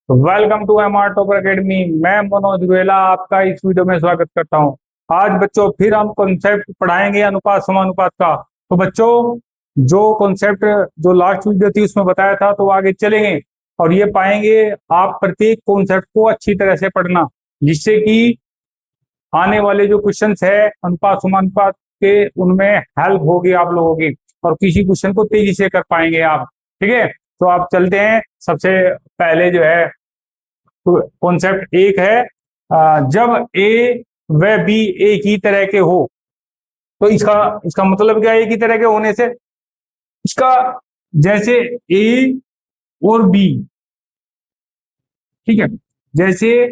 Welcome to M R topper academy. मैं मनोज रुएला आपका इस वीडियो में स्वागत करता हूं। आज बच्चों फिर हम कॉन्सेप्ट पढ़ाएंगे अनुपात समानुपात का। तो बच्चों जो कॉन्सेप्ट जो लास्ट वीडियो थी उसमें बताया था तो आगे चलेंगे और ये पाएंगे आप प्रत्येक कॉन्सेप्ट को अच्छी तरह से पढ़ना, जिससे कि आने वाले जो क्वेश्चंस है अनुपात समानुपात के उनमें हेल्प होगी आप लोगों की और किसी क्वेश्चन को तेजी से कर पाएंगे आप। ठीक है, तो आप चलते हैं। सबसे पहले जो है तो कॉन्सेप्ट एक है, जब ए व बी एक ही तरह के हो। तो इसका इसका मतलब क्या है एक ही तरह के होने से? इसका जैसे ए और बी, ठीक है, जैसे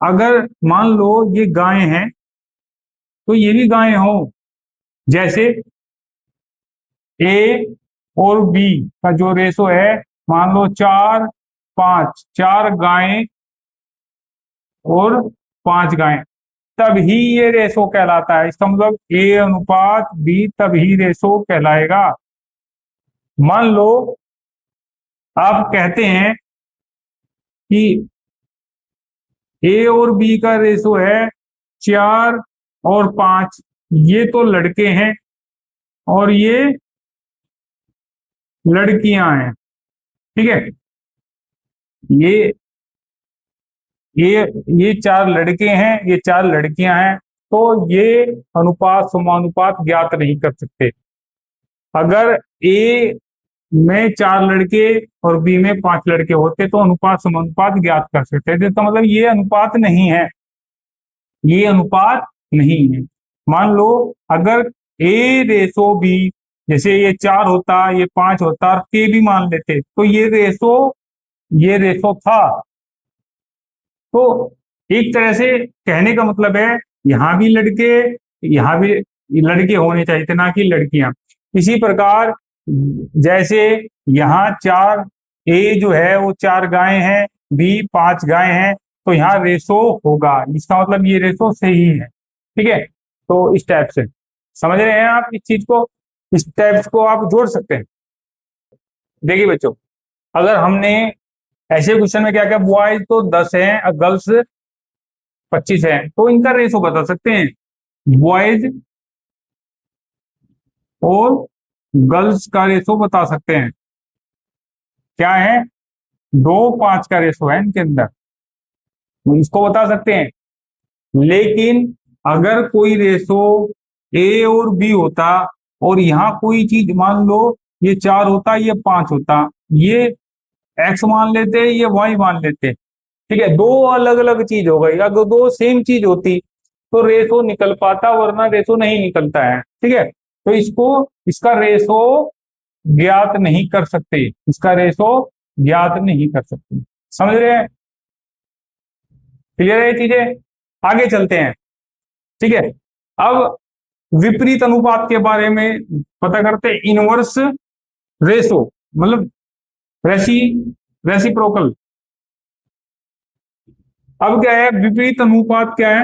अगर मान लो ये गाय हैं तो ये भी गायें हो। जैसे ए और बी का जो रेशो है, मान लो 4-5, 4 गायें और 5 गायें, तभी ये रेशो कहलाता है। इसका मतलब ए अनुपात बी तभी रेशो कहलाएगा। मान लो आप कहते हैं कि ए और बी का रेशो है 4 और 5, ये तो लड़के हैं और ये लड़कियां हैं, ठीक है। ये ये ये 4 लड़के हैं, ये 4 लड़कियां हैं, तो ये अनुपात समानुपात ज्ञात नहीं कर सकते। अगर ए में 4 लड़के और बी में 5 लड़के होते तो अनुपात समानुपात ज्ञात कर सकते थे। तो मतलब ये अनुपात नहीं है, ये अनुपात नहीं है। मान लो अगर ए रेशो बी, जैसे ये 4 होता, ये 5 होता और के भी मान लेते तो ये रेशो था। तो एक तरह से कहने का मतलब है यहाँ भी लड़के, यहाँ भी लड़के होने चाहिए थे, ना कि लड़कियां। इसी प्रकार जैसे यहाँ 4, ए जो है वो 4 गायें हैं, बी 5 गायें हैं, तो यहाँ रेशो होगा। इसका मतलब ये रेशो सही है, ठीक है। तो इस टाइप से समझ रहे हैं आप इस चीज को, इस टाइप को आप जोड़ सकते हैं। देखिए बच्चों, अगर हमने ऐसे क्वेश्चन में क्या क्या, बॉयज तो 10 हैं और गर्ल्स 25 है, तो इनका रेशो बता सकते हैं। बॉयज और गर्ल्स का रेशो बता सकते हैं। क्या है? 2-5 का रेशो है इनके अंदर, तो इसको बता सकते हैं। लेकिन अगर कोई रेशो ए और बी होता और यहाँ कोई चीज मान लो ये 4 होता, ये 5 होता, ये एक्स मान लेते, ये वाई मान लेते, ठीक है, दो अलग अलग चीज हो गई। अगर दो सेम चीज होती तो रेशो निकल पाता, वरना रेशो नहीं निकलता है, ठीक है। तो इसका रेशो ज्ञात नहीं कर सकते, इसका रेशो ज्ञात नहीं कर सकते। समझ रहे हैं? क्लियर है ये चीजें? आगे चलते हैं, ठीक है। अब विपरीत अनुपात के बारे में पता करते हैं। इनवर्स रेशो मतलब रेसी रेसिप्रोकल। अब क्या है विपरीत अनुपात? क्या है?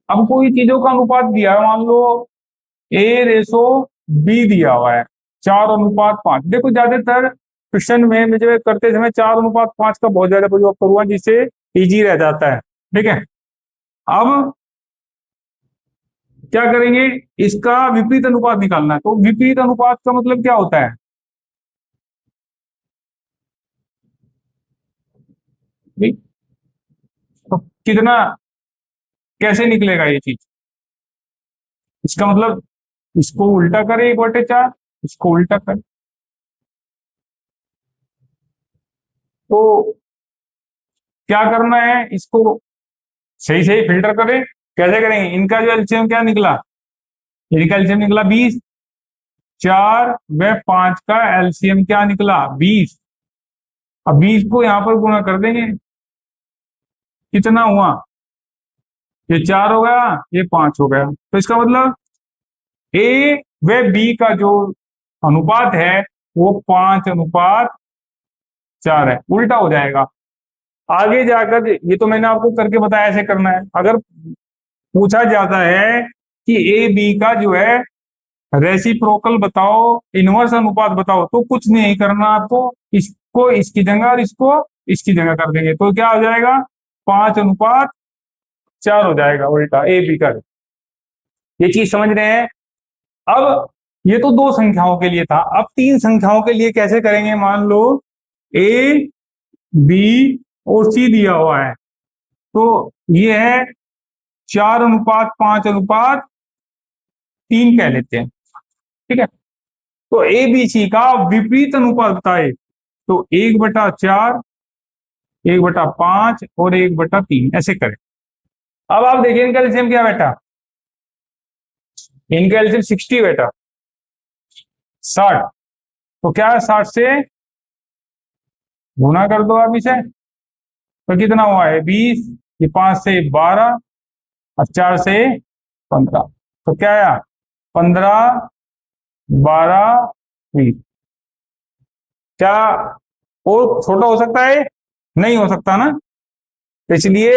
अब कोई चीजों का अनुपात दिया है, मान लो ए रेशो बी दिया हुआ है 4:5। देखो ज्यादातर क्वेश्चन में मुझे करते समय 4:5 का बहुत ज्यादा प्रयोग करूंगा, जिससे इजी रह जाता है, ठीक है। अब क्या करेंगे, इसका विपरीत अनुपात निकालना है। तो विपरीत अनुपात का मतलब क्या होता है? भाई, तो कितना, कैसे निकलेगा ये चीज? इसका मतलब इसको उल्टा करें 1/4, इसको उल्टा करें, तो क्या करना है, इसको सही सही फिल्टर करें। कैसे करेंगे? इनका जो एलसीएम क्या निकला, इनका एलसीएम निकला 20, 4 व 5 का एलसीएम क्या निकला 20। अब 20 को यहां पर गुणा कर देंगे, कितना हुआ, ये 4 हो गया, ये 5 हो गया। तो इसका मतलब ए व बी का जो अनुपात है वो 5:4 है, उल्टा हो जाएगा। आगे जाकर ये तो मैंने आपको करके बताया ऐसे करना है। अगर पूछा जाता है कि ए बी का जो है रेसिप्रोकल बताओ, इनवर्स अनुपात बताओ, तो कुछ नहीं करना आपको, इसको इसकी जगह और इसको इसकी जगह कर देंगे तो क्या हो जाएगा, 5:4 हो जाएगा उल्टा ए बी का। ये चीज समझ रहे हैं। अब ये तो दो संख्याओं के लिए था, अब तीन संख्याओं के लिए कैसे करेंगे। मान लो ए बी और सी दिया हुआ है, तो ये है 4:5:3 कह लेते हैं, ठीक है। तो ए बी सी का विपरीत अनुपात बताए, तो 1/4, 1/5 और 1/3 ऐसे करें। अब आप देखिए इनका एलसीएम क्या बेटा, इनका एलसीएम 60 बेटा, 60। तो क्या है, 60 से गुना कर दो आप इसे, तो कितना हुआ है 20, ये 5 से 12 और 4 से 15, तो क्या आया 15, 12, 20। क्या और छोटा हो सकता है, नहीं हो सकता ना, तो इसलिए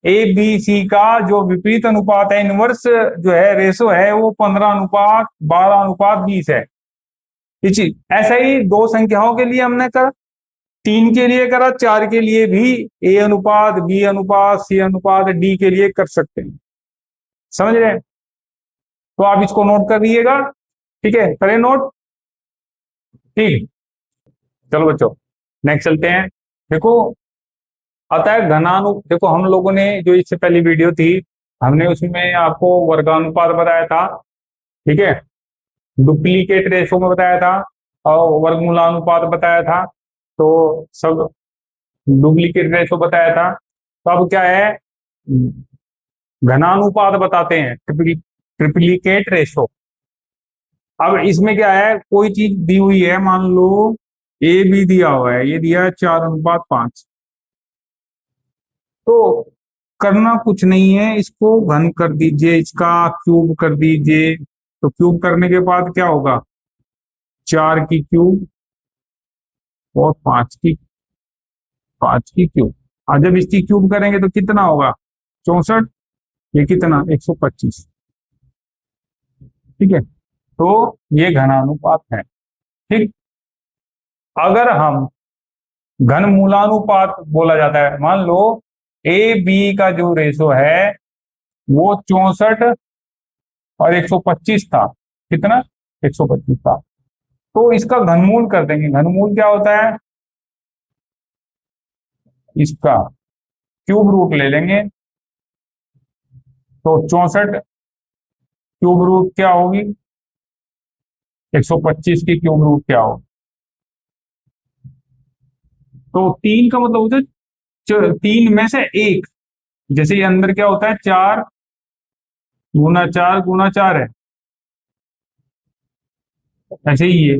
ए बी सी का जो विपरीत अनुपात है, इनवर्स जो है रेशो है, वो 15:12:20 है। ऐसा ही दो संख्याओं के लिए हमने करा, 3 के लिए करा, 4 के लिए भी ए अनुपात, बी अनुपात, सी अनुपात, डी के लिए कर सकते हैं। समझ रहे हैं, तो आप इसको नोट कर लीजिएगा, ठीक है, करें नोट, ठीक। चलो बच्चों नेक्स्ट चलते हैं। देखो अतः घनानु, देखो हम लोगों ने जो इससे पहली वीडियो थी, हमने उसमें आपको वर्गानुपात बताया था, ठीक है, डुप्लीकेट रेशो में बताया था और वर्गमूलानुपात बताया था, तो सब डुप्लीकेट रेशो बताया था। तो अब क्या है, घनानुपात बताते हैं, ट्रिप्लीकेट रेशो। अब इसमें क्या है, कोई चीज दी हुई है, मान लो ए बी दिया हुआ है, ये दिया है 4:5, तो करना कुछ नहीं है, इसको घन कर दीजिए, इसका क्यूब कर दीजिए, तो क्यूब करने के बाद क्या होगा, 4 की क्यूब और 5 की क्यूब। और जब इसकी क्यूब करेंगे तो कितना होगा 64, ये कितना 125, ठीक है। तो ये घनानुपात है, ठीक। अगर हम घन मूलानुपात बोला जाता है, मान लो ए बी का जो रेशो है वो 64 और 125 था, कितना 125 था, तो इसका घनमूल कर देंगे। घनमूल क्या होता है, इसका क्यूब रूट ले लेंगे, तो 64 क्यूब रूट क्या होगी, 125 की क्यूब रूट क्या होगी, तो 3 का मतलब होता है 3 में से एक, जैसे ये अंदर क्या होता है 4 गुना 4 है, ऐसे ही ये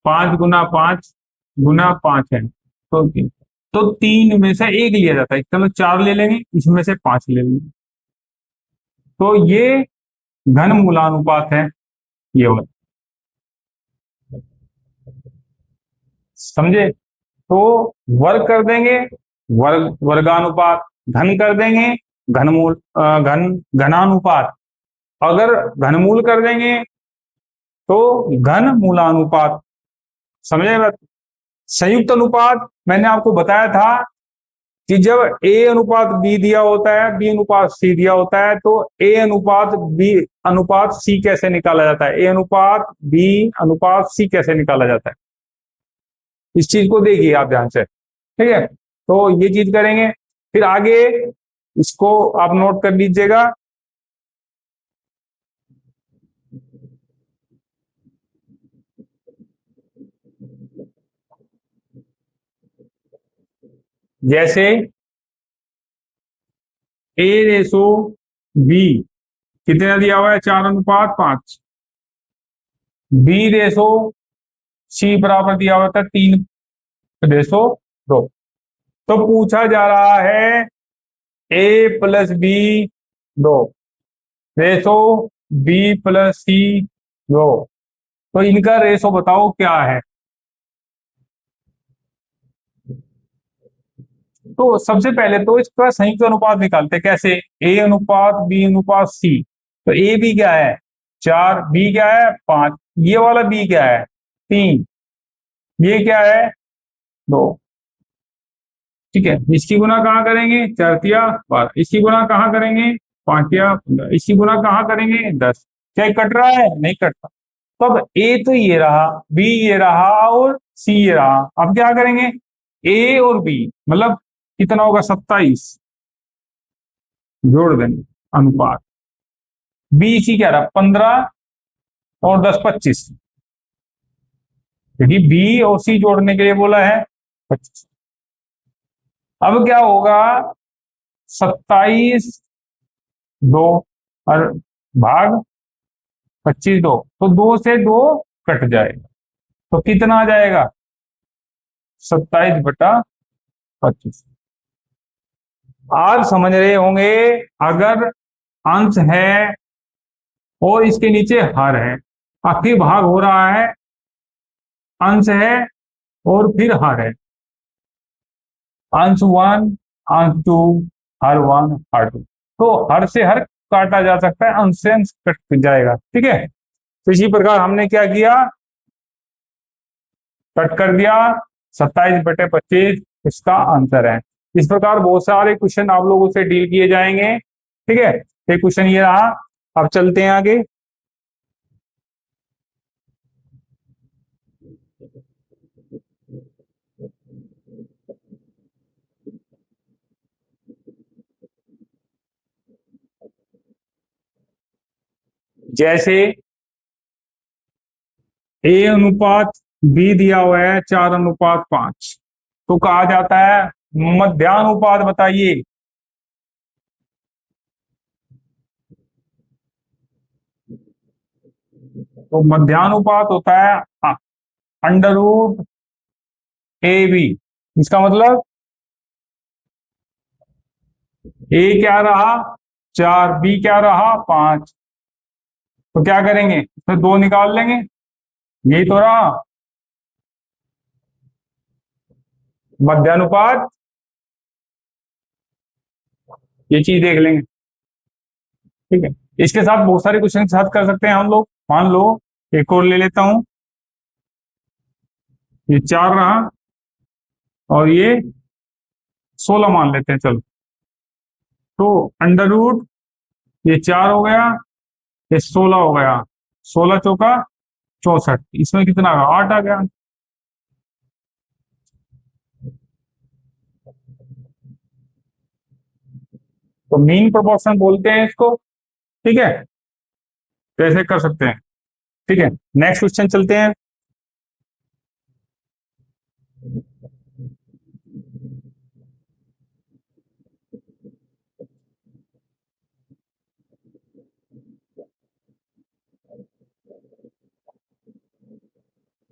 5 गुना 5 है, तो 3 में से एक लिया जाता है, चलो 4 ले लेंगे, इसमें से 5 ले लेंगे, तो ये घन मूलानुपात है, ये वाला, समझे। तो वर्ग कर देंगे, वर्गानुपात, घन कर देंगे, घनानुपात, अगर घनमूल कर देंगे तो घन मूलानुपात, समझे बात। संयुक्त अनुपात मैंने आपको बताया था कि जब ए अनुपात बी दिया होता है, बी अनुपात सी दिया होता है, तो ए अनुपात बी अनुपात सी कैसे निकाला जाता है, ए अनुपात बी अनुपात सी कैसे निकाला जाता है, इस चीज को देखिए आप ध्यान से, ठीक है। तो ये चीज करेंगे, फिर आगे इसको आप नोट कर लीजिएगा। जैसे ए रेसो बी कितना दिया हुआ है 4:5, बी रेसो सी बराबर दिया हुआ था 3:2। तो पूछा जा रहा है A plus B 2 ratio B plus C 2, तो इनका रेसो बताओ क्या है। तो सबसे पहले तो इसका संयुक्त अनुपात निकालते हैं। कैसे? ए अनुपात बी अनुपात सी। तो ए बी क्या है? 4, बी क्या है? 5, ये वाला बी क्या है? 3, ये क्या है? 2। ठीक है, इसकी गुना कहाँ करेंगे? 4 तिया 12, इसकी गुना कहाँ करेंगे? 5 तिया 15, इसकी गुना कहाँ करेंगे? 10। क्या ये कट रहा है? नहीं कट रहा। तो अब ए तो ये रहा, बी ये रहा और सी ये रहा। अब क्या करेंगे? ए और बी मतलब कितना होगा? 27 जोड़ देंगे अनुपात। बी सी क्या रहा? 15 और 10 25, क्योंकि बी और सी जोड़ने के लिए बोला है 25। अब क्या होगा? 27 2 और भाग 25 2, तो 2 से 2 कट जाएगा। तो कितना आ जाएगा? 27/25। आज समझ रहे होंगे, अगर अंश है और इसके नीचे हर है, आखिर भाग हो रहा है, अंश है और फिर हर है, अंश 1 अंश 2 हर 1 हर 2। तो हर से हर काटा जा सकता है, अंश से अंश कट जाएगा। ठीक है, तो इसी प्रकार हमने क्या किया? कट कर दिया। 27/25 इसका आंसर है। इस प्रकार बहुत सारे क्वेश्चन आप लोगों से डील किए जाएंगे। ठीक है, एक क्वेश्चन ये रहा। अब चलते हैं आगे। जैसे ए अनुपात बी दिया हुआ है 4:5, तो कहा जाता है मध्यानुपात बताइए। तो मध्यानुपात होता है √AB। इसका मतलब ए क्या रहा? 4, बी क्या रहा? 5। तो क्या करेंगे? तो 2 निकाल लेंगे, यही तो रहा मध्यानुपात। ये चीज देख लेंगे। ठीक है, इसके साथ बहुत सारे क्वेश्चन के साथ कर सकते हैं हम लोग। मान लो एक और ले लेता हूं, ये 4 रहा और ये 16 मान लेते हैं, चलो। तो अंडर रूट, ये 4 हो गया, ये 16 हो गया, 16 चौका 64, इसमें कितना आ गया? 8 आ गया। तो मीन प्रोपोर्शन बोलते हैं इसको। ठीक है, तो ऐसे कर सकते हैं। ठीक है, नेक्स्ट क्वेश्चन चलते हैं।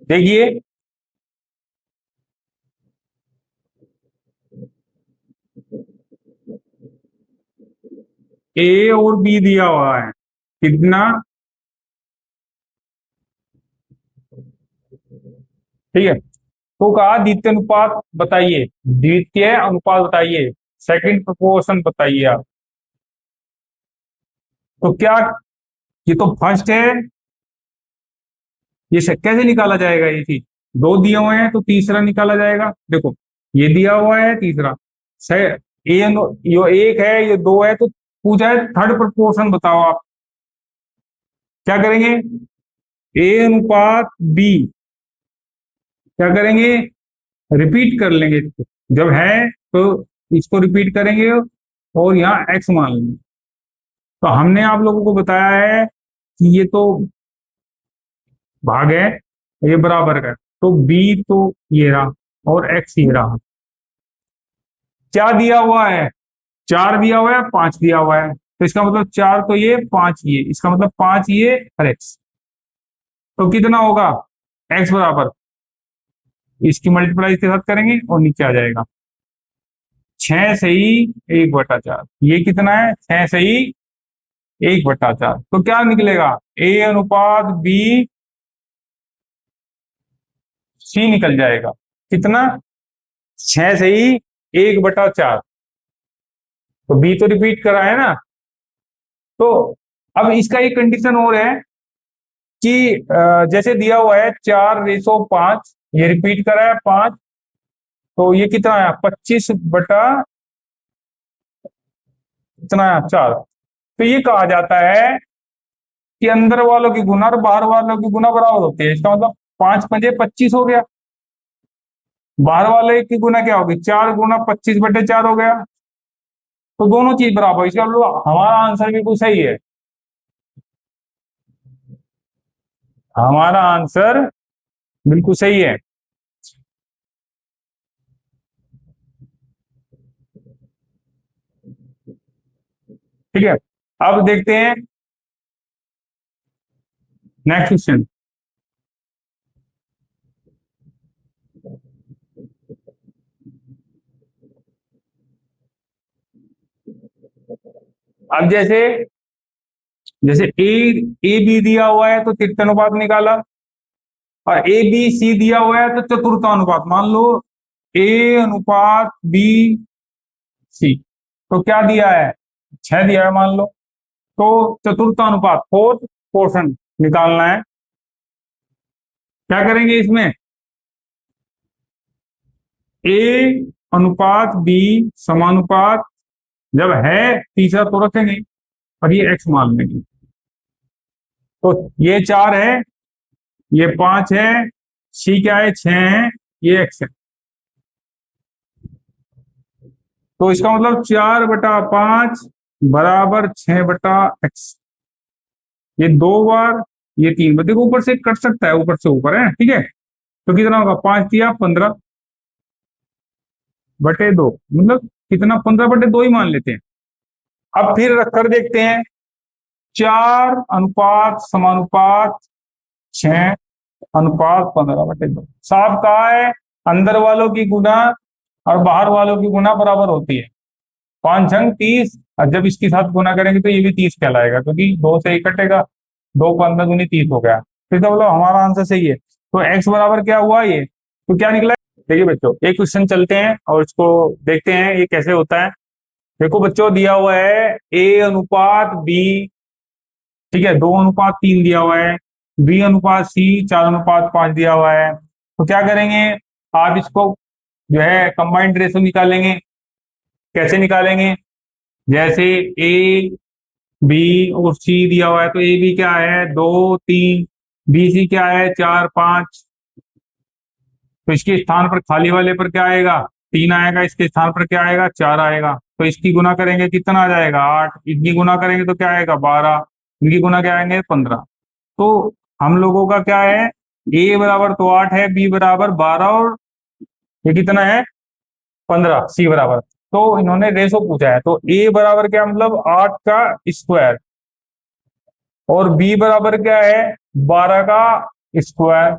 देखिए, ए और बी दिया हुआ है, कितना? ठीक है, तो कहा द्वितीय अनुपात बताइए, द्वितीय अनुपात बताइए, सेकंड प्रोपोर्शन बताइए आप। तो क्या ये तो फर्स्ट है, ये कैसे निकाला जाएगा? ये चीज, 2 दिए हुए हैं तो तीसरा निकाला जाएगा। देखो, ये दिया हुआ है तीसरा, सही। ये एक है, ये 2 है, तो पूछा है थर्ड प्रोपोर्शन बताओ आप। क्या करेंगे? ए अनुपात बी, क्या करेंगे? रिपीट कर लेंगे इसको। जब है तो इसको रिपीट करेंगे और यहाँ एक्स मान लेंगे। तो हमने आप लोगों को बताया है कि ये तो भाग है, ये बराबर का है। तो बी तो ये रहा और एक्स ये रहा। क्या दिया हुआ है? 4 दिया हुआ है, 5 दिया हुआ है, तो इसका मतलब 4 तो ये, 5 ये, इसका मतलब 5 ये और एक्स। तो कितना होगा? एक्स बराबर, इसकी मल्टीप्लाई इसके साथ करेंगे और नीचे आ जाएगा 6 सही 1/4। ये कितना है? 6 सही 1/4। तो क्या निकलेगा? ए अनुपात बी सी निकल जाएगा। कितना? 6 सही 1/4। तो बी तो रिपीट करा है ना। तो अब इसका एक कंडीशन और है कि जैसे दिया हुआ है 4/5, ये रिपीट करा है 5, तो ये कितना आया 25/, कितना आया 4। तो ये कहा जाता है कि अंदर वालों की गुना और बाहर वालों की गुना बराबर होती है। इसका मतलब 5×5 = 25 हो गया। बाहर वाले की गुना क्या होगी, 4×25/4 हो गया। तो दोनों चीज बराबर, इसका मतलब हमारा आंसर बिल्कुल सही है। हमारा आंसर बिल्कुल सही है। ठीक है, अब देखते हैं नेक्स्ट क्वेश्चन। अब जैसे जैसे ए बी दिया हुआ है तो तृतीयानुपात निकाला, और ए बी सी दिया हुआ है तो चतुर्थानुपात। मान लो ए अनुपात बी सी, तो क्या दिया है 6 दिया है मान लो। तो चतुर्थानुपात, फोर्थ पोर्शन निकालना है। क्या करेंगे इसमें, ए अनुपात बी समानुपात, जब है तीसरा तो रखेंगे और ये एक्स मान लेंगे। तो ये 4 है, ये 5 है, सी क्या है 6 है, ये एक्स है। तो इसका मतलब 4/5 बराबर 6/x। ये 2 बार, ये 3 बार। देखो ऊपर से कट सकता है, ऊपर से ऊपर है, ठीक है। तो कितना होगा, 5×3 = 15/2, मतलब कितना 15/2 ही मान लेते हैं। अब फिर रखकर देखते हैं, 4:5 = 15 साफ कहा है। अंदर वालों की गुना और बाहर वालों की गुना बराबर होती है। 5×30, और जब इसके साथ गुना करेंगे तो ये भी 30 कहलाएगा, क्योंकि 2 से 1 कटेगा, 2×15 = 30 हो गया। फिर तो बोलो हमारा आंसर सही है। तो एक्स बराबर क्या हुआ, ये तो क्या निकला। देखिए बच्चों, एक क्वेश्चन चलते हैं और इसको देखते हैं ये कैसे होता है। देखो बच्चों, दिया हुआ है ए अनुपात बी, ठीक है, 2:3 दिया हुआ है, बी अनुपात सी 4:5 दिया हुआ है। तो क्या करेंगे, आप इसको जो है कंबाइंड रेशो निकालेंगे। कैसे निकालेंगे, जैसे ए बी और सी दिया हुआ है, तो ए बी क्या है 2 3, बी सी क्या है 4 5। तो इसके स्थान पर खाली वाले पर क्या आएगा, 3 आएगा, इसके स्थान पर क्या आएगा 4 आएगा। तो इसकी गुना करेंगे कितना आ जाएगा 8, इनकी गुना करेंगे तो क्या आएगा 12, इनकी गुना क्या आएंगे 15। तो हम लोगों का क्या है, ए बराबर तो 8 है, बी बराबर 12, और ये कितना है 15, सी बराबर। तो इन्होंने रेशो पूछा है, तो ए बराबर क्या, मतलब 8 का स्क्वायर, और बी बराबर क्या है 12 का स्क्वायर,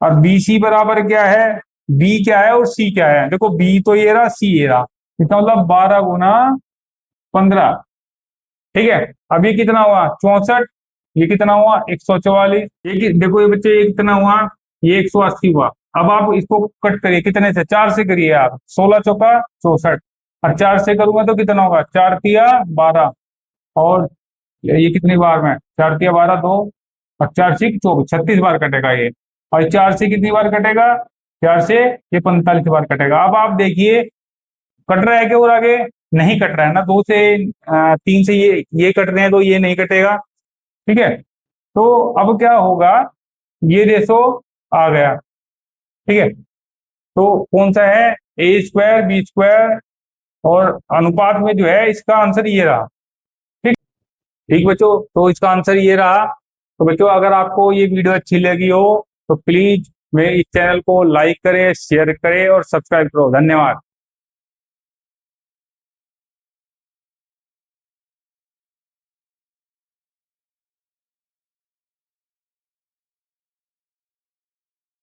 और बी सी बराबर क्या है, बी क्या है और सी क्या है। देखो बी तो ये रहा, सी ये रहा, इसका मतलब 12×15। ठीक है, अब ये कितना हुआ 64, ये कितना हुआ 144, देखो ये बच्चे ये कितना हुआ, ये 180 हुआ। अब आप इसको कट करिए, कितने से, 4 से करिए आप, 16×4 = 64, और 4 से करूंगा तो कितना होगा 4×3 = 12, और ये कितनी बार में 4×3 = 12, 2, और 4×6 = 24, 36 बार कटेगा ये। और 4 से कितनी बार कटेगा, 4 से ये 45 बार कटेगा। अब आप देखिए कट रहा है क्या, और आगे नहीं कट रहा है ना, 2 से 3 से ये कट रहे हैं, तो ये नहीं कटेगा। ठीक है, तो अब क्या होगा, ये रेशो आ गया। ठीक है, तो कौन सा है, ए स्क्वायर बी स्क्वायर, और अनुपात में जो है इसका आंसर ये रहा। ठीक, ठीक बच्चों, तो इसका आंसर ये रहा। तो बच्चों अगर आपको ये वीडियो अच्छी लगी हो तो प्लीज मेरे इस चैनल को लाइक करें, शेयर करें और सब्सक्राइब करो। धन्यवाद।